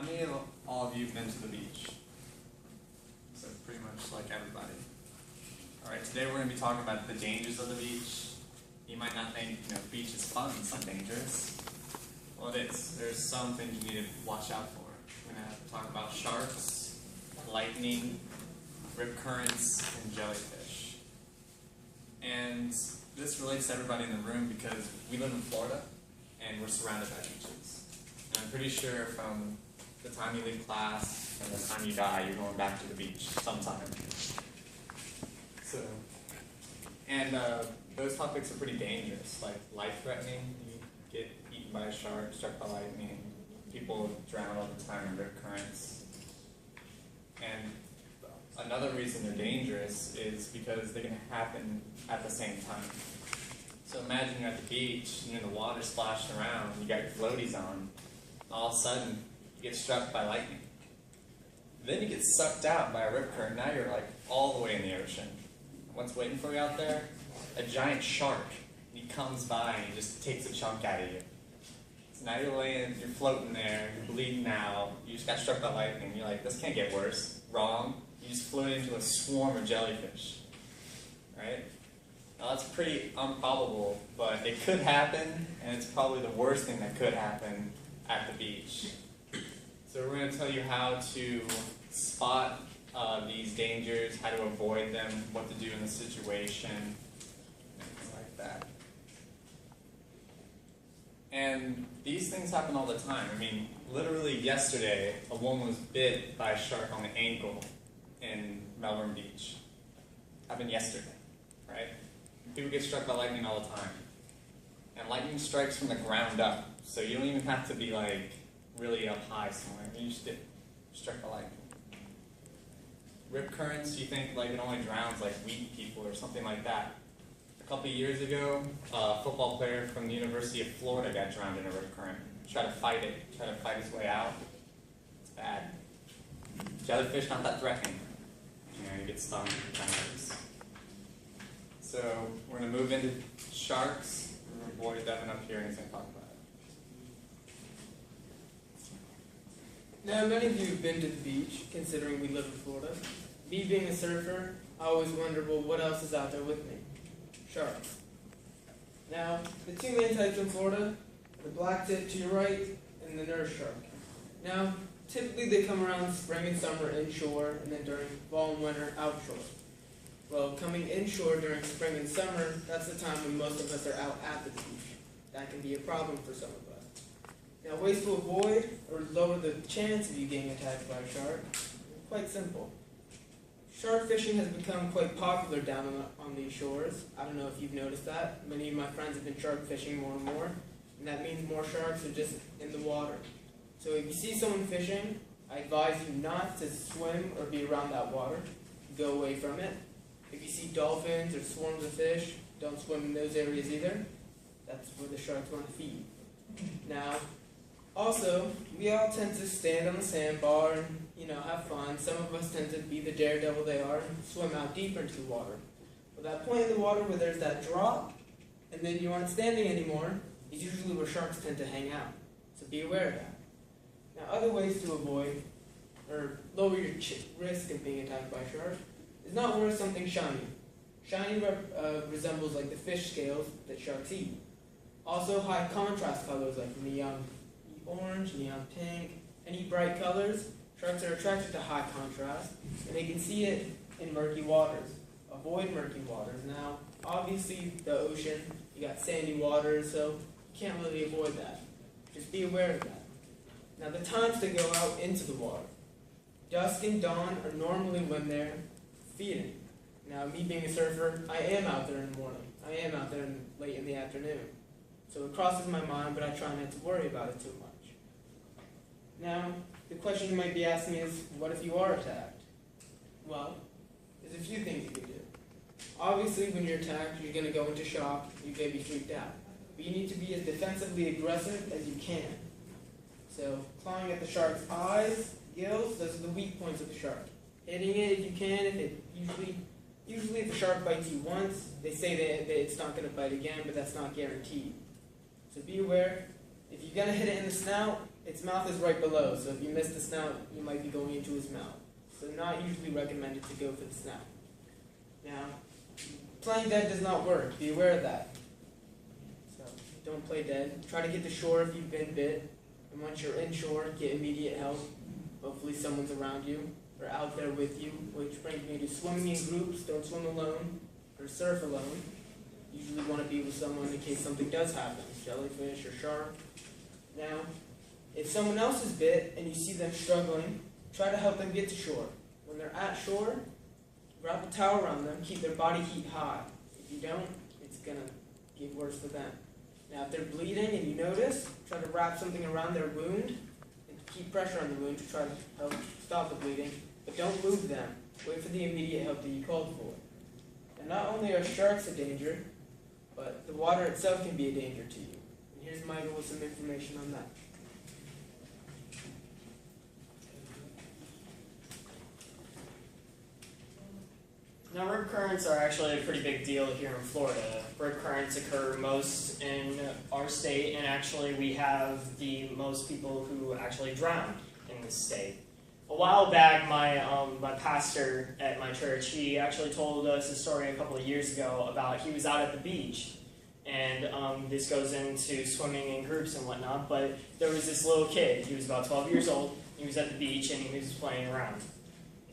many of all of you have been to the beach? So pretty much like everybody. Alright, today we're going to be talking about the dangers of the beach. You might not think, the beach is fun, it's not dangerous. Well, it is. There's some things you need to watch out for. We're going to talk about sharks, lightning, rip currents, and jellyfish. And this relates to everybody in the room because we live in Florida and we're surrounded by beaches. And I'm pretty sure from the time you leave class and the time you die, you're going back to the beach sometime. So, and those topics are pretty dangerous, like life-threatening. You get eaten by a shark, struck by lightning. People drown all the time in rip currents. And another reason they're dangerous is because they can happen at the same time. So imagine you're at the beach, and you're in the water splashing around, you got your floaties on, and all of a sudden you get struck by lightning. Then you get sucked out by a rip current, now you're like all the way in the ocean. What's waiting for you out there? A giant shark. He comes by and he just takes a chunk out of you. So now you're floating there, you're bleeding out, you just got struck by lightning, you're like, this can't get worse. Wrong. You just floated into a swarm of jellyfish. Right? Now that's pretty improbable, but it could happen, and it's probably the worst thing that could happen at the beach. So we're going to tell you how to spot these dangers, how to avoid them, what to do in the situation, things like that. And these things happen all the time. I mean, literally yesterday, a woman was bit by a shark on the ankle in Melbourne Beach. Happened yesterday, right? People get struck by lightning all the time. And lightning strikes from the ground up, so you don't even have to be like really up high somewhere. You just get struck by lightning. Rip currents, you think like it only drowns like weak people or something like that. A couple of years ago, a football player from the University of Florida got drowned in a rip current. Tried to fight his way out. It's bad. Jellyfish, not that threatening. You get stung, kind of hurts. So we're going to move into sharks. We're going to avoid Devin up here and he's going to talk about it. Now, many of you have been to the beach, considering we live in Florida. Me being a surfer, I always wonder, well, what else is out there with me? Sharks. Now, the two main types in Florida, the black tip to your right, and the nurse shark. Now, typically they come around spring and summer inshore, and then during fall and winter outshore. Well, coming inshore during spring and summer, that's the time when most of us are out at the beach. That can be a problem for some of us. Now, ways to avoid or lower the chance of you getting attacked by a shark, quite simple. Shark fishing has become quite popular down on these shores. I don't know if you've noticed that. Many of my friends have been shark fishing more and more, and that means more sharks are just in the water. So if you see someone fishing, I advise you not to swim or be around that water. Go away from it. If you see dolphins or swarms of fish, don't swim in those areas either. That's where the sharks want to feed. Now, also, we all tend to stand on the sandbar and, have fun. Some of us tend to be the daredevil they are and swim out deeper into the water. Well, that point in the water where there's that drop, and then you aren't standing anymore, is usually where sharks tend to hang out. So be aware of that. Now, other ways to avoid or lower your risk of being attacked by a shark is not wear something shiny. Shiny resembles like the fish scales that sharks eat. Also, high contrast colors like neon orange, neon pink, any bright colors. Sharks are attracted to high contrast, and they can see it in murky waters. Avoid murky waters. Now, obviously, the ocean, you got sandy waters, so you can't really avoid that. Just be aware of that. Now, the times to go out into the water. Dusk and dawn are normally when they're feeding. Now, me being a surfer, I am out there in the morning. I am out there late in the afternoon. So it crosses my mind, but I try not to worry about it too much. Now, the question you might be asking is, what if you are attacked? Well, there's a few things you can do. Obviously, when you're attacked, you're going to go into shock, you're going to be freaked out. But you need to be as defensively aggressive as you can. So, clawing at the shark's eyes, gills, those are the weak points of the shark. Hitting it if you can, if it usually if a shark bites you once, they say that it's not going to bite again, but that's not guaranteed. So be aware, if you're going to hit it in the snout, its mouth is right below, so if you miss the snout, you might be going into his mouth. So not usually recommended to go for the snout. Now, playing dead does not work. Be aware of that. So don't play dead. Try to get to shore if you've been bit. And once you're inshore, get immediate help. Hopefully someone's around you or out there with you, which brings me to swimming in groups. Don't swim alone or surf alone. Usually want to be with someone in case something does happen, jellyfish or shark. Now, if someone else is bit and you see them struggling, try to help them get to shore. When they're at shore, wrap a towel around them, keep their body heat high. If you don't, it's going to get worse for them. Now, if they're bleeding and you notice, try to wrap something around their wound and keep pressure on the wound to try to help stop the bleeding, but don't move them. Wait for the immediate help that you called for. And not only are sharks a danger, but the water itself can be a danger to you. And here's Michael with some information on that. Now, rip currents are actually a pretty big deal here in Florida. Rip currents occur most in our state, and actually we have the most people who actually drown in this state. A while back, my pastor at my church, he actually told us a story a couple of years ago about he was out at the beach, and this goes into swimming in groups and whatnot, but there was this little kid, he was about 12 years old, he was at the beach and he was playing around.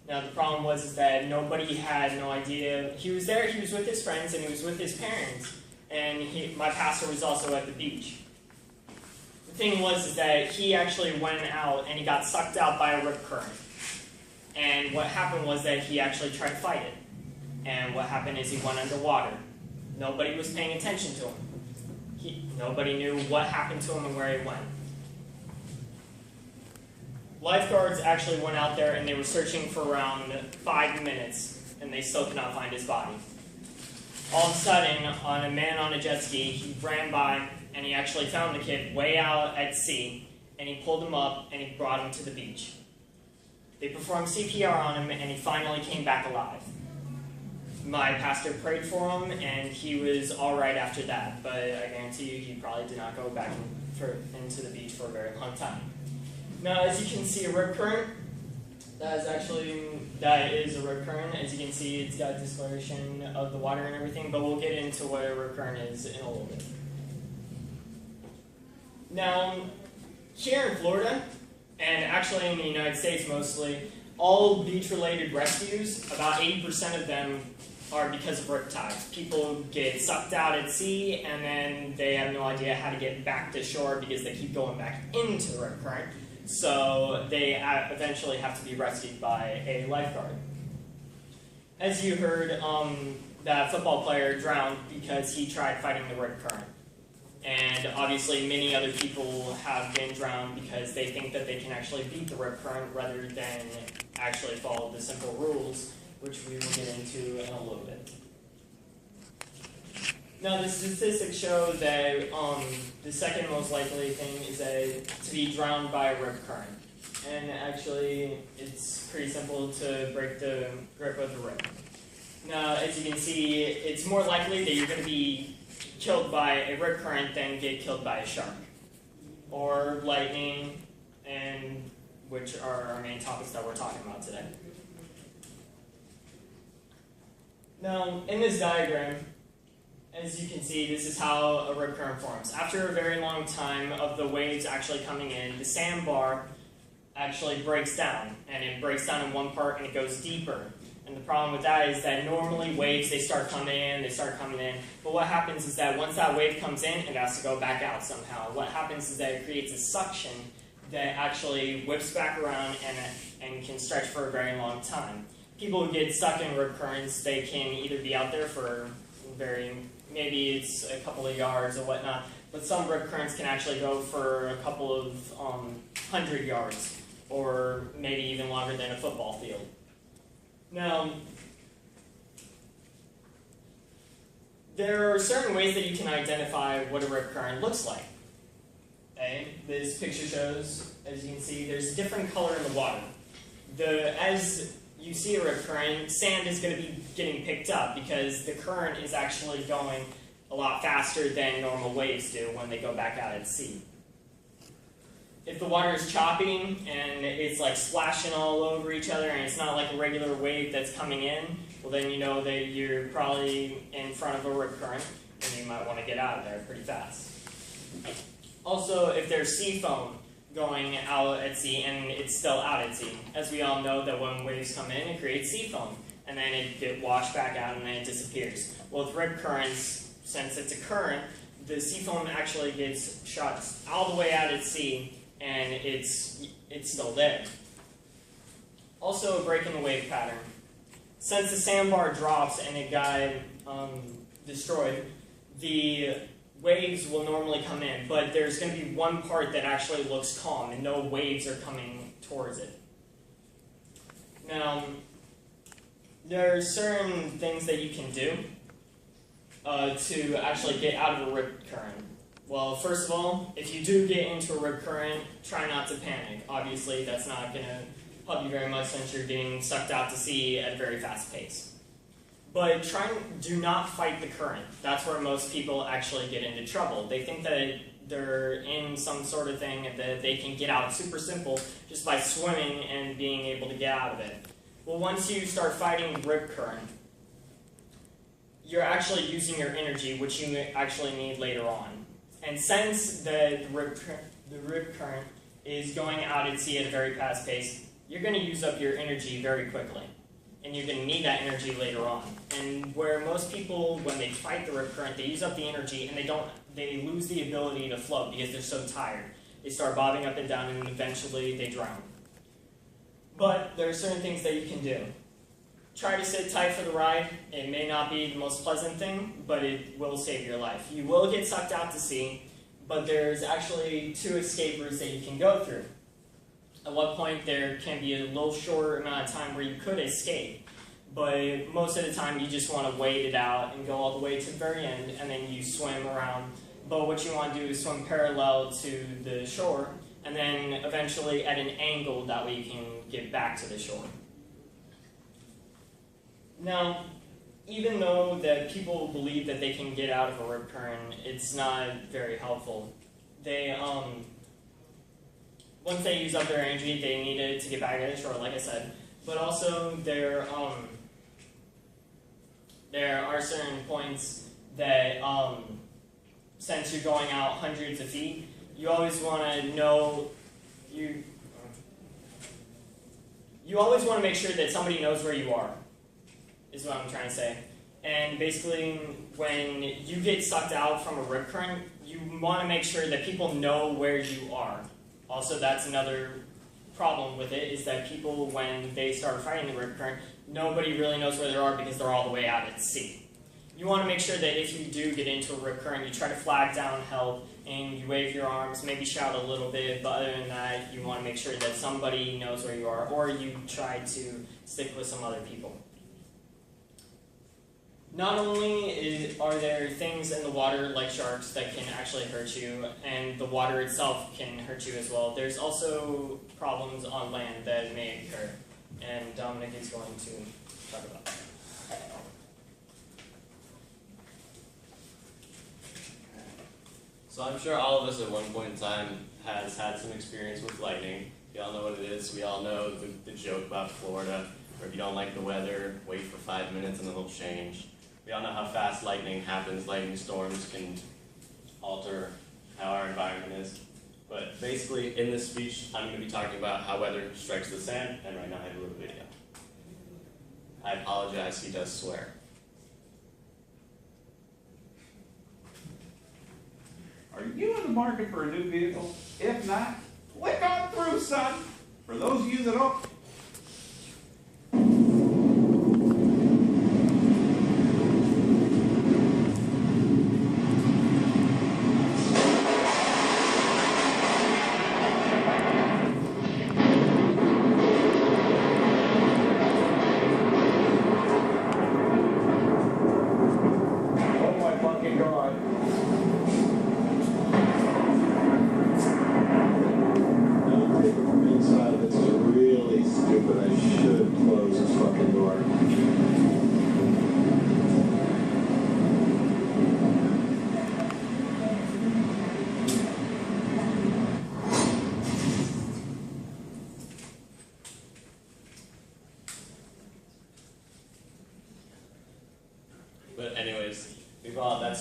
Now the problem was that nobody had no idea, he was there, he was with his friends and he was with his parents, and my pastor was also at the beach. The thing was that he actually went out and he got sucked out by a rip current. And what happened was that he actually tried to fight it. And what happened is he went underwater. Nobody was paying attention to him. Nobody knew what happened to him and where he went. Lifeguards actually went out there and they were searching for around 5 minutes and they still could not find his body. All of a sudden, a man on a jet ski, he ran by and he actually found the kid way out at sea, and he pulled him up and he brought him to the beach. They performed CPR on him and he finally came back alive. My pastor prayed for him and he was alright after that, but I guarantee you he probably did not go back into the beach for a very long time. Now, as you can see, a rip current, that is a rip current. As you can see, it's got discoloration of the water and everything, but we'll get into what a rip current is in a little bit. Now, here in Florida, and actually in the United States mostly, all beach-related rescues, about 80% of them are because of rip tides. People get sucked out at sea, and then they have no idea how to get back to shore because they keep going back into the rip current. So they eventually have to be rescued by a lifeguard. As you heard, that football player drowned because he tried fighting the rip current. And obviously many other people have been drowned because they think that they can actually beat the rip current rather than actually follow the simple rules, which we will get into in a little bit. Now the statistics show that the second most likely thing is to be drowned by a rip current. And actually it's pretty simple to break the grip of the rip. Now as you can see, it's more likely that you're going to be killed by a rip current than get killed by a shark or lightning, and which are our main topics that we're talking about today. Now, in this diagram, as you can see, this is how a rip current forms. After a very long time of the waves actually coming in, the sandbar actually breaks down, and it breaks down in one part and it goes deeper. And the problem with that is that normally waves, they start coming in, but what happens is that once that wave comes in, it has to go back out somehow. What happens is that it creates a suction that actually whips back around and can stretch for a very long time. People who get stuck in rip currents, they can either be out there for maybe it's a couple of yards or whatnot, but some rip currents can actually go for a couple of 100 yards, or maybe even longer than a football field. Now, there are certain ways that you can identify what a rip current looks like. Okay? This picture shows, as you can see, there's a different color in the water. As you see a rip current, sand is going to be getting picked up because the current is actually going a lot faster than normal waves do when they go back out at sea. if the water is choppy and it's like splashing all over each other and it's not like a regular wave that's coming in, well then you know that you're probably in front of a rip current and you might want to get out of there pretty fast. Also, if there's sea foam going out at sea and it's still out at sea, as we all know that when waves come in, it creates sea foam and then it gets washed back out and then it disappears. Well, with rip currents, since it's a current, the sea foam actually gets shot all the way out at sea and it's still there. Also, a break in the wave pattern. Since the sandbar drops and it got destroyed, the waves will normally come in, but there's going to be one part that actually looks calm and no waves are coming towards it. Now, there are certain things that you can do to actually get out of a rip current. Well, first of all, if you do get into a rip current, try not to panic. Obviously, that's not going to help you very much since you're getting sucked out to sea at a very fast pace. But do not fight the current. That's where most people actually get into trouble. They think that they're in some sort of thing that they can get out super simple just by swimming and being able to get out of it. Well, once you start fighting rip current, you're actually using your energy, which you actually need later on. And since the rip current is going out at sea at a very fast pace, you're going to use up your energy very quickly. And you're going to need that energy later on. And where most people, when they fight the rip current, they use up the energy and they lose the ability to float because they're so tired. They start bobbing up and down and eventually they drown. But there are certain things that you can do. Try to sit tight for the ride. It may not be the most pleasant thing, but it will save your life. You will get sucked out to sea, but there's actually 2 escape routes that you can go through. At one point, there can be a little short amount of time where you could escape, but most of the time you just want to wait it out and go all the way to the very end, and then you swim around. But what you want to do is swim parallel to the shore, and then eventually at an angle, that way you can get back to the shore. Now, even though that people believe that they can get out of a rip current, it's not very helpful. They, once they use up their energy, they need it to get back to the shore, like I said. But also, there are certain points that, since you're going out hundreds of feet, you always want to know, you always want to make sure that somebody knows where you are, is what I'm trying to say. And basically, when you get sucked out from a rip current, you want to make sure that people know where you are. Also, that's another problem with it, is that people, when they start fighting the rip current, nobody really knows where they are because they're all the way out at sea. You want to make sure that if you do get into a rip current, you try to flag down help, and you wave your arms, maybe shout a little bit, but other than that, you want to make sure that somebody knows where you are, or you try to stick with some other people. Not only are there things in the water like sharks that can actually hurt you, and the water itself can hurt you as well, there's also problems on land that may occur, and Dominic is going to talk about that. So I'm sure all of us at one point in time has had some experience with lightning. We all know what it is. We all know the joke about Florida, where if you don't like the weather, wait for 5 minutes and it'll change. We all know how fast lightning happens. Lightning storms can alter how our environment is. But basically, in this speech, I'm going to be talking about how weather strikes the sand, and right now I have a little video. I apologize, he does swear. Are you in the market for a new vehicle? If not, click on through, son. For those of you that don't, oh my fucking God. Inside, it's a really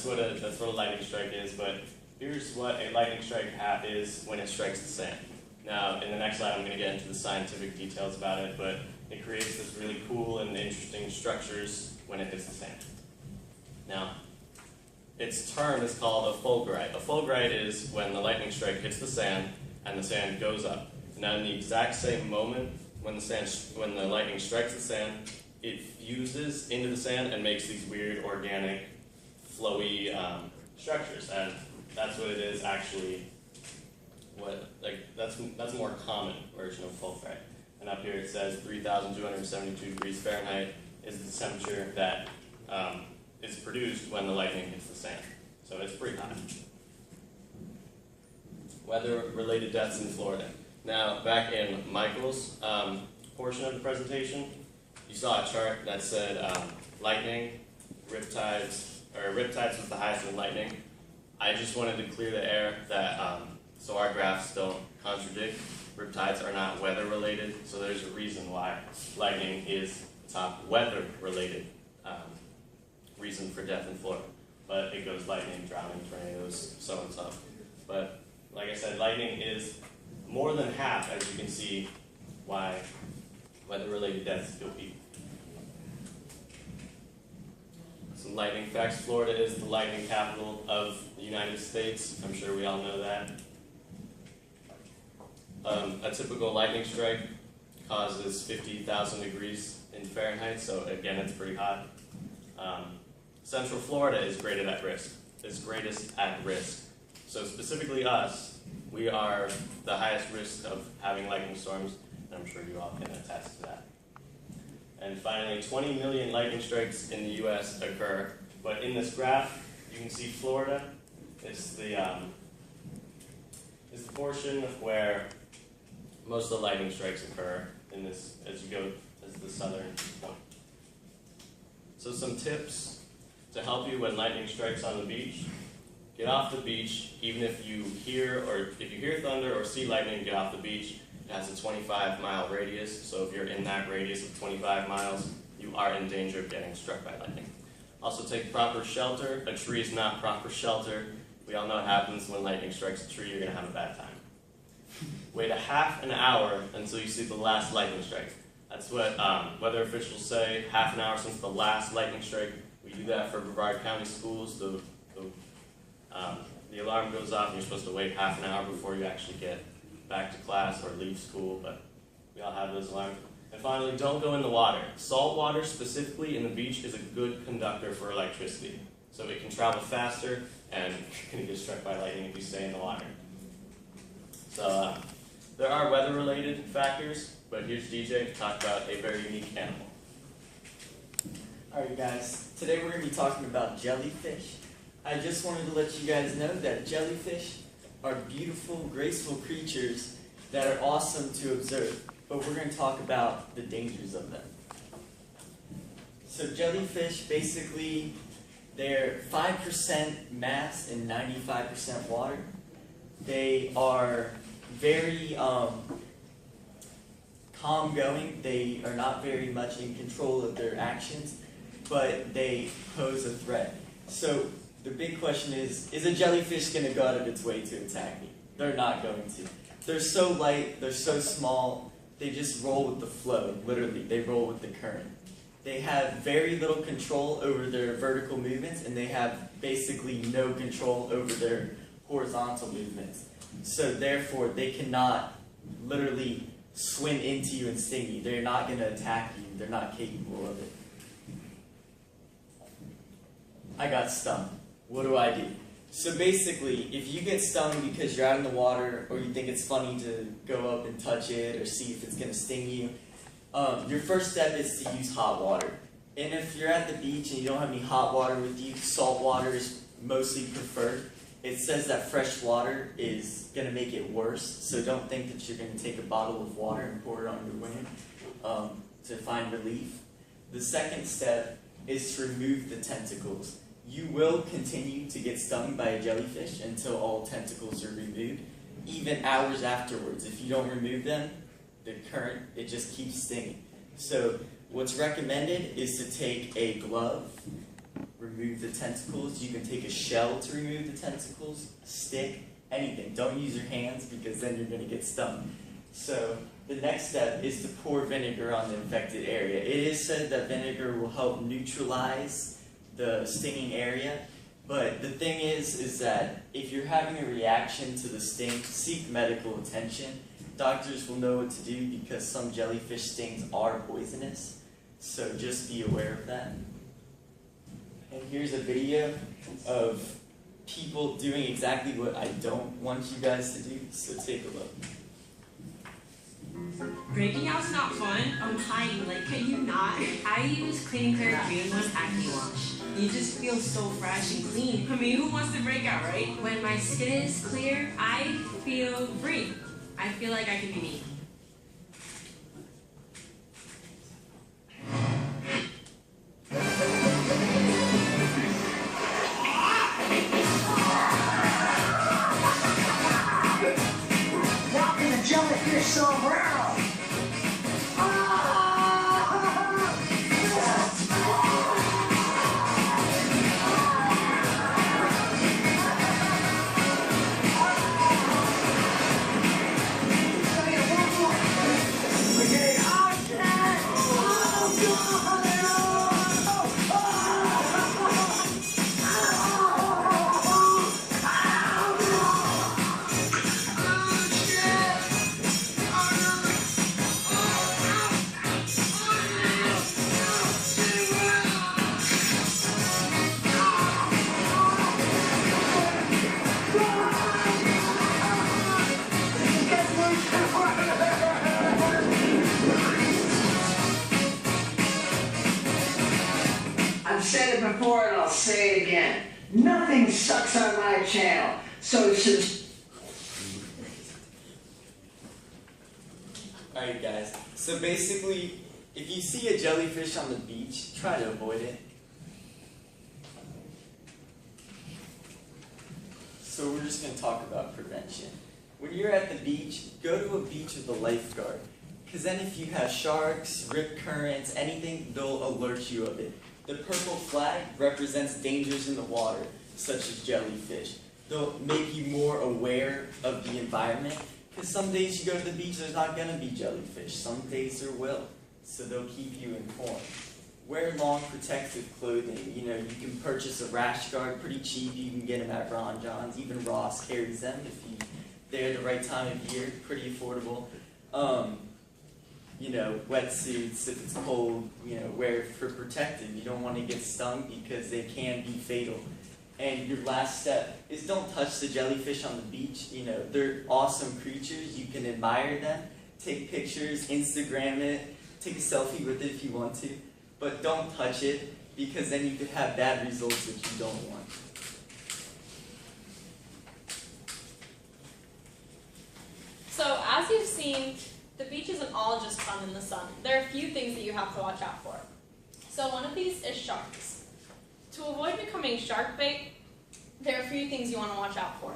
that's what a lightning strike is. But here's what a lightning strike is when it strikes the sand. Now, in the next slide, I'm going to get into the scientific details about it, but it creates this really cool and interesting structures when it hits the sand. Now, its term is called a fulgurite. A fulgurite is when the lightning strike hits the sand and the sand goes up. Now, in the exact same moment when the lightning strikes the sand, it fuses into the sand and makes these weird organic, flowy structures, and that's what it is actually. That's a more common version of fulgurite. And up here it says 3,272 degrees Fahrenheit is the temperature that is produced when the lightning hits the sand. So it's pretty hot. Weather-related deaths in Florida. Now, back in Michael's portion of the presentation, you saw a chart that said lightning, riptides was the highest in lightning. I just wanted to clear the air that so our graphs don't contradict. Riptides are not weather-related, so there's a reason why lightning is the top weather-related reason for death in Florida. But it goes lightning, drowning, tornadoes, so and so. But like I said, lightning is more than half, as you can see, why weather-related deaths kill people. Some lightning facts. Florida is the lightning capital of the United States. I'm sure we all know that. A typical lightning strike causes 50,000 degrees in Fahrenheit, so again, it's pretty hot. Central Florida is greatest at risk. So specifically us, we are the highest risk of having lightning storms, and I'm sure you all can attest to that. And finally, 20 million lightning strikes in the U.S. occur, but in this graph, you can see Florida is the portion where most of the lightning strikes occur in this, as you go as the southern point. So some tips to help you when lightning strikes on the beach. Get off the beach, even if you hear thunder or see lightning, get off the beach. It has a 25-mile radius, so if you're in that radius of 25 miles, you are in danger of getting struck by lightning. Also take proper shelter. A tree is not proper shelter. We all know what happens when lightning strikes a tree, you're going to have a bad time. Wait a half an hour until you see the last lightning strike. That's what weather officials say, half an hour since the last lightning strike. We do that for Brevard County schools. The alarm goes off and you're supposed to wait half an hour before you actually get back to class or leave school, but we all have those alarms. And finally, don't go in the water. Salt water, specifically in the beach, is a good conductor for electricity. So it can travel faster and you're going to get struck by lightning if you stay in the water. So there are weather-related factors, but here's DJ to talk about a very unique animal. Alright guys, today we're going to be talking about jellyfish. I just wanted to let you guys know that jellyfish are beautiful, graceful creatures that are awesome to observe, but we're going to talk about the dangers of them. So jellyfish, basically, they're 5% mass and 95% water. They are very calm going. They are not very much in control of their actions, but they pose a threat. So the big question is a jellyfish going to go out of its way to attack me? They're not going to. They're so light, they're so small, they just roll with the flow, literally. They roll with the current. They have very little control over their vertical movements, and they have basically no control over their horizontal movements. So therefore, they cannot literally swim into you and sting you. They're not going to attack you. They're not capable of it. I got stung. What do I do? So basically, if you get stung because you're out in the water, or you think it's funny to go up and touch it or see if it's going to sting you, your first step is to use hot water. And if you're at the beach and you don't have any hot water with you, salt water is mostly preferred. It says that fresh water is going to make it worse, so don't think that you're going to take a bottle of water and pour it on your wound to find relief. The second step is to remove the tentacles. You will continue to get stung by a jellyfish until all tentacles are removed, even hours afterwards. If you don't remove them, the current, it just keeps stinging. So what's recommended is to take a glove remove the tentacles. You can take a shell to remove the tentacles, a stick, anything. Don't use your hands because then you're going to get stung. So the next step is to pour vinegar on the infected area. It is said that vinegar will help neutralize the stinging area, but the thing is that if you're having a reaction to the sting, seek medical attention. Doctors will know what to do because some jellyfish stings are poisonous, so just be aware of that. And here's a video of people doing exactly what I don't want you guys to do, so take a look. Breaking out's not fun. I'm hiding, like, can you not? I use Clean Clear 3-in-1 acne wash. You just feel so fresh and clean. I mean, who wants to break out, right? When my skin is clear, I feel free. I feel like I can be me. Rocking the jellyfish sombrero. I've said it before and I'll say it again. Nothing sucks on my channel. So Alright guys, so basically, if you see a jellyfish on the beach, try to avoid it. So we're just going to talk about prevention. When you're at the beach, go to a beach with a lifeguard. Because then if you have sharks, rip currents, anything, they'll alert you of it. The purple flag represents dangers in the water, such as jellyfish. They'll make you more aware of the environment. Because some days you go to the beach, there's not going to be jellyfish. Some days there will. So they'll keep you informed. Wear long protective clothing. You know, you can purchase a rash guard pretty cheap. You can get them at Ron John's. Even Ross carries them if they're the right time of year. Pretty affordable. You know, wetsuits, if it's cold, you know, wear it for protective. You don't want to get stung because they can be fatal. And your last step is don't touch the jellyfish on the beach. You know, they're awesome creatures. You can admire them, take pictures, Instagram it, take a selfie with it if you want to. But don't touch it because then you could have bad results that you don't want. So as you've seen, the beach isn't all just fun in the sun. There are a few things that you have to watch out for. So one of these is sharks. To avoid becoming shark bait, there are a few things you want to watch out for.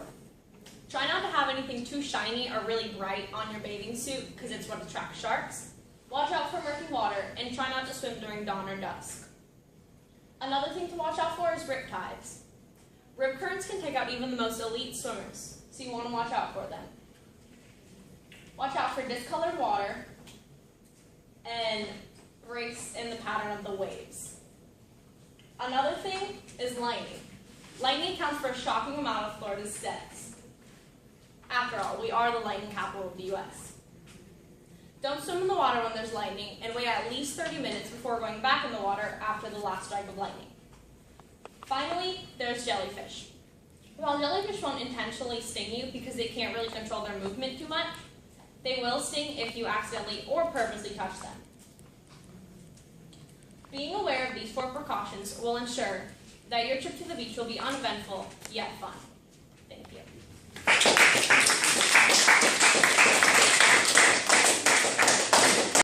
Try not to have anything too shiny or really bright on your bathing suit because it's what attracts sharks. Watch out for murky water and try not to swim during dawn or dusk. Another thing to watch out for is rip tides. Rip currents can take out even the most elite swimmers, so you want to watch out for them. Watch out for discolored water and breaks in the pattern of the waves. Another thing is lightning. Lightning accounts for a shocking amount of Florida's deaths. After all, we are the lightning capital of the U.S. Don't swim in the water when there's lightning and wait at least 30 minutes before going back in the water after the last strike of lightning. Finally, there's jellyfish. While jellyfish won't intentionally sting you because they can't really control their movement too much, they will sting if you accidentally or purposely touch them. Being aware of these 4 precautions will ensure that your trip to the beach will be uneventful yet fun.